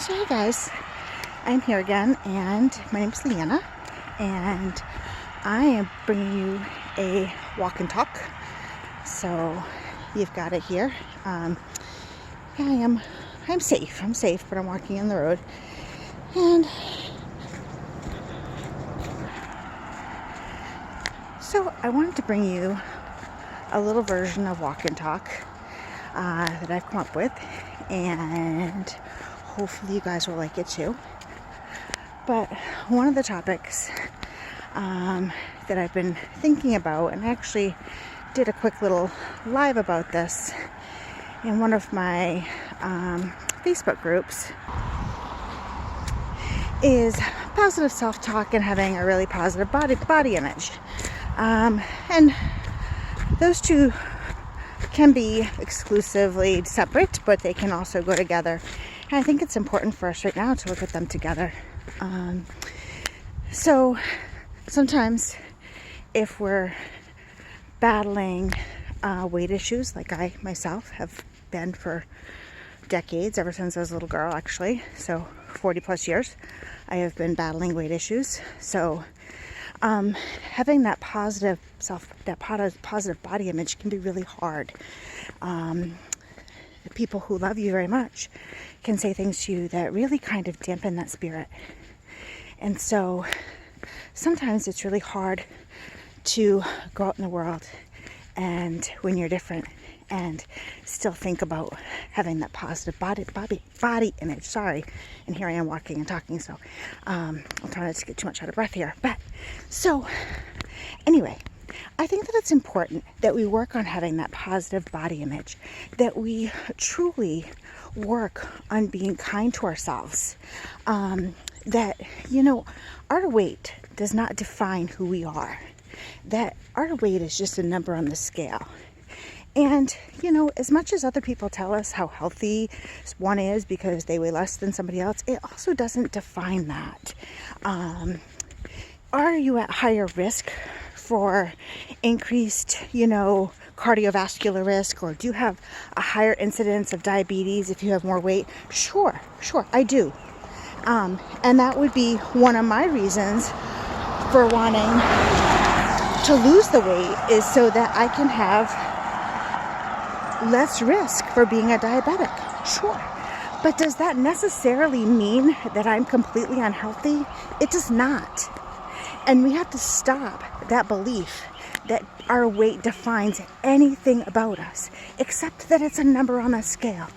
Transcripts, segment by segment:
So hey guys, I'm here again, and my name's Leanna, and I am bringing you a walk and talk. So you've got it here. I'm safe. I'm safe, but I'm walking on the road, and so I wanted to bring you a little version of walk and talk that I've come up with, and hopefully you guys will like it too. But one of the topics that I've been thinking about, and I actually did a quick little live about this in one of my Facebook groups, is positive self-talk and having a really positive body image. And those two can be exclusively separate, but they can also go together. And I think it's important for us right now to look at them together. So sometimes if we're battling weight issues, like I myself have been for decades, ever since I was a little girl actually, so 40 plus years, I have been battling weight issues. So having that positive body image can be really hard. The people who love you very much can say things to you that really kind of dampen that spirit. And so sometimes it's really hard to go out in the world and when you're different and still think about having that positive body image. Sorry. And here I am walking and talking, so I'm trying not to get too much out of breath here. But so anyway, I think that it's important that we work on having that positive body image, that we truly work on being kind to ourselves, that, our weight does not define who we are, that our weight is just a number on the scale. And, as much as other people tell us how healthy one is because they weigh less than somebody else, it also doesn't define that. Are you at higher risk for increased, cardiovascular risk, or do you have a higher incidence of diabetes if you have more weight? Sure, I do. And that would be one of my reasons for wanting to lose the weight, is so that I can have less risk for being a diabetic. Sure. But does that necessarily mean that I'm completely unhealthy? It does not. And we have to stop that belief that our weight defines anything about us, except that it's a number on that scale.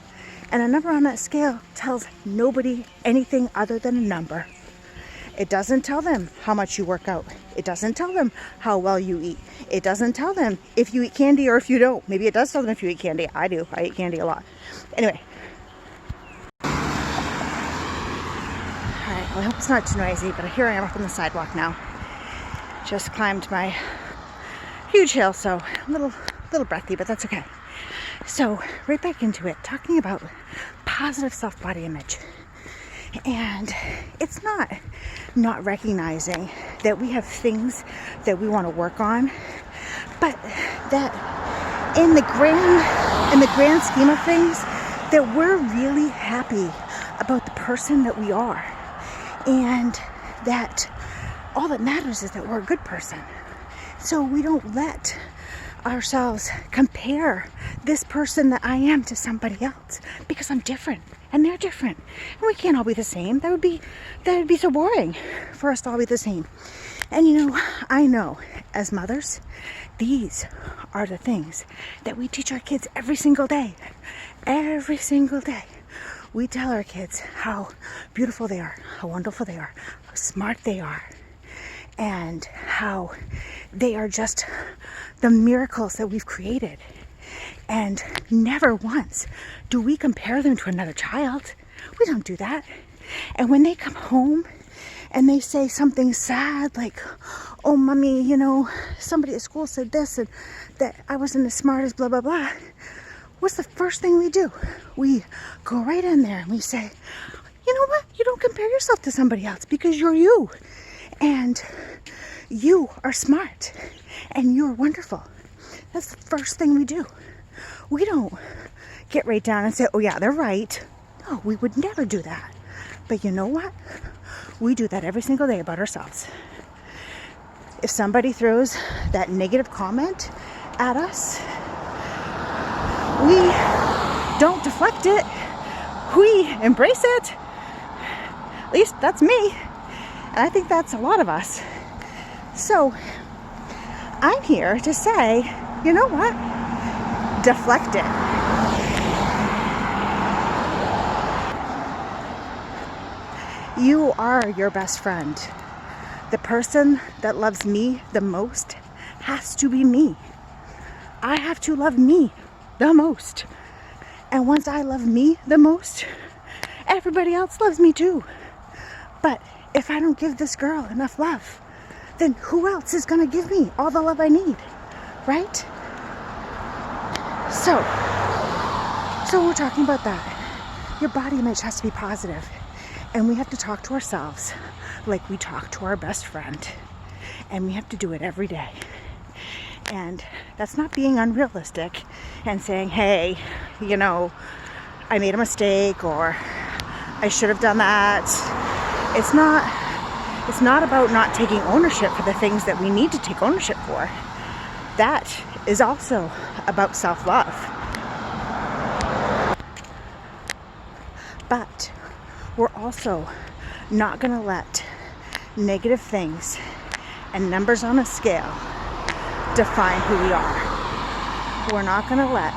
And a number on that scale tells nobody anything other than a number. It doesn't tell them how much you work out. It doesn't tell them how well you eat. It doesn't tell them if you eat candy or if you don't. Maybe it does tell them if you eat candy. I do. I eat candy a lot. Anyway. All right. Well, I hope it's not too noisy, but here I am up on the sidewalk now. Just climbed my huge hill, so a little breathy, but that's okay. So right back into it, talking about positive self-body image. And it's not recognizing that we have things that we want to work on, but that in the grand scheme of things, that we're really happy about the person that we are, and that all that matters is that we're a good person. So we don't let ourselves compare this person that I am to somebody else, because I'm different and they're different, and we can't all be the same. That would be so boring for us to all be the same. And I know as mothers, these are the things that we teach our kids every single day. Every single day we tell our kids how beautiful they are, how wonderful they are, how smart they are, and how they are just the miracles that we've created. And never once do we compare them to another child. We don't do that. And when they come home and they say something sad, like, oh, mommy, somebody at school said this, and that I wasn't as smart as blah, blah, blah. What's the first thing we do? We go right in there and we say, you know what? You don't compare yourself to somebody else, because you're you. And you are smart. And you're wonderful. That's the first thing we do. We don't get right down and say, oh yeah, they're right. No, we would never do that. But you know what? We do that every single day about ourselves. If somebody throws that negative comment at us, we don't deflect it. We embrace it. At least that's me. And I think that's a lot of us. So I'm here to say, you know what? Deflect it. You are your best friend. The person that loves me the most has to be me. I have to love me the most. And once I love me the most, everybody else loves me too. But if I don't give this girl enough love, then who else is going to give me all the love I need, right? So we're talking about that. Your body image has to be positive. And we have to talk to ourselves like we talk to our best friend. And we have to do it every day. And that's not being unrealistic and saying, hey, you know, I made a mistake or I should have done that. It's not about not taking ownership for the things that we need to take ownership for. That is also about self-love. But we're also not going to let negative things and numbers on a scale define who we are. We're not going to let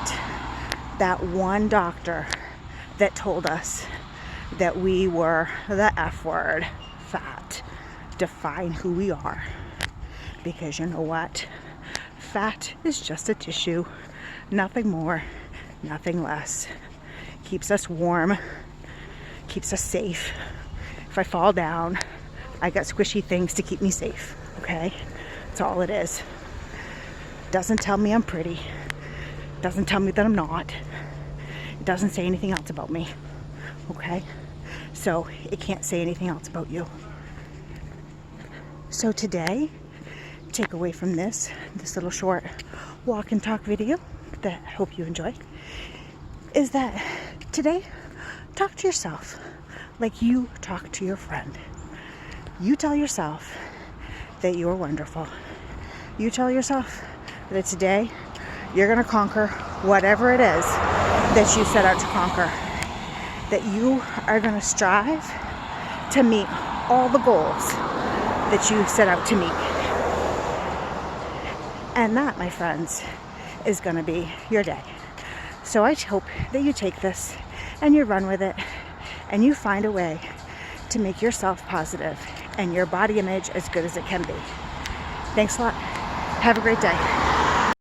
that one doctor that told us that we were the F word, fat, define who we are. Because you know what? Fat is just a tissue. Nothing more, nothing less. Keeps us warm, keeps us safe. If I fall down, I got squishy things to keep me safe, okay? That's all it is. Doesn't tell me I'm pretty. Doesn't tell me that I'm not. It doesn't say anything else about me, okay? So it can't say anything else about you. So today, take away from this little short walk and talk video that I hope you enjoy, is that today, talk to yourself like you talk to your friend. You tell yourself that you're wonderful. You tell yourself that today you're going to conquer whatever it is that you set out to conquer. That you are going to strive to meet all the goals that you set out to meet. And that, my friends, is going to be your day. So I hope that you take this and you run with it and you find a way to make yourself positive and your body image as good as it can be. Thanks a lot. Have a great day.